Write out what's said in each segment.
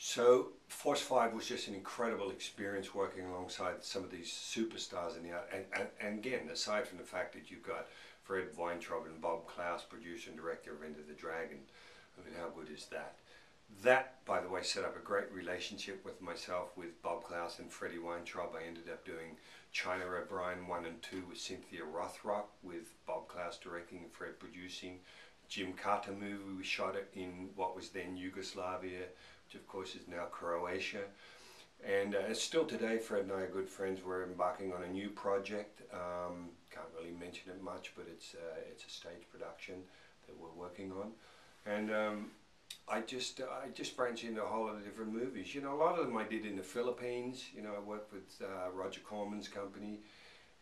So Force 5 was just an incredible experience working alongside some of these superstars in the art. And again, aside from the fact that you've got Fred Weintraub and Bob Klaus, producer and director of Enter the Dragon, I mean, how good is that? That, by the way, set up a great relationship with myself, with Bob Klaus and Freddie Weintraub. I ended up doing China O'Brien 1 and 2 with Cynthia Rothrock, with Bob Klaus directing and Fred producing. Jim Carter movie, we shot it in what was then Yugoslavia, which of course is now Croatia. And still today, Fred and I are good friends. We're embarking on a new project. Can't really mention it much, but it's a stage production that we're working on. And I just branched into a whole lot of different movies. You know, a lot of them I did in the Philippines. You know, I worked with Roger Corman's company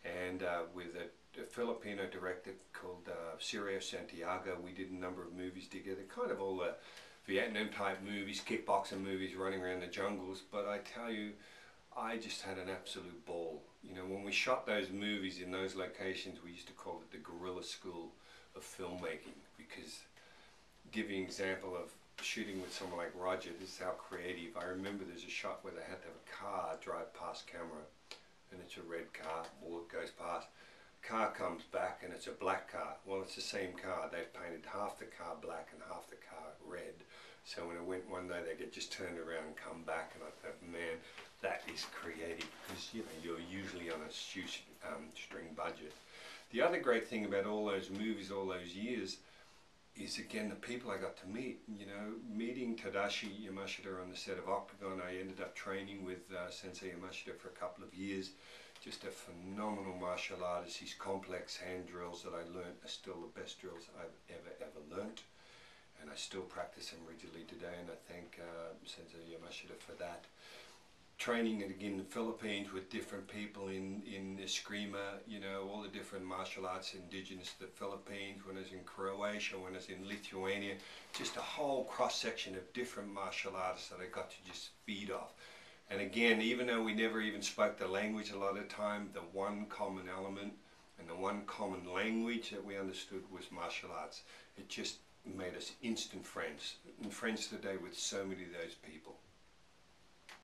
and with a Filipino director called Sirio Santiago. We did a number of movies together, kind of all the Vietnam type movies, kickboxing movies, running around the jungles. But I tell you, I just had an absolute ball. You know, when we shot those movies in those locations, we used to call it the guerrilla school of filmmaking, because giving an example of shooting with someone like Roger, this is how creative. I remember there's a shot where they had to have a car drive past camera, and it's a red car, bullet goes past. Car comes back and it's a black car. Well, it's the same car. They've painted half the car black and half the car red. So when it went one day, they could just turn around and come back, and I thought, man, that is creative, because you know, you're usually on a shoestring budget. The other great thing about all those movies, all those years, is again the people I got to meet. You know, meeting Tadashi Yamashita on the set of Octagon. I ended up training with Sensei Yamashita for a couple of years. Just a phenomenal martial artist. His complex hand drills that I learned are still the best drills I've ever learnt, and I still practice them regularly today, and I thank Sensei Yamashita for that. Training again in the Philippines with different people in Eskrima, you know, all the different martial arts indigenous to the Philippines, when I was in Croatia, when I was in Lithuania, just a whole cross-section of different martial artists that I got to just feed off. And again, even though we never even spoke the language a lot of the time, the one common element and the one common language that we understood was martial arts. It just made us instant friends, and friends today with so many of those people.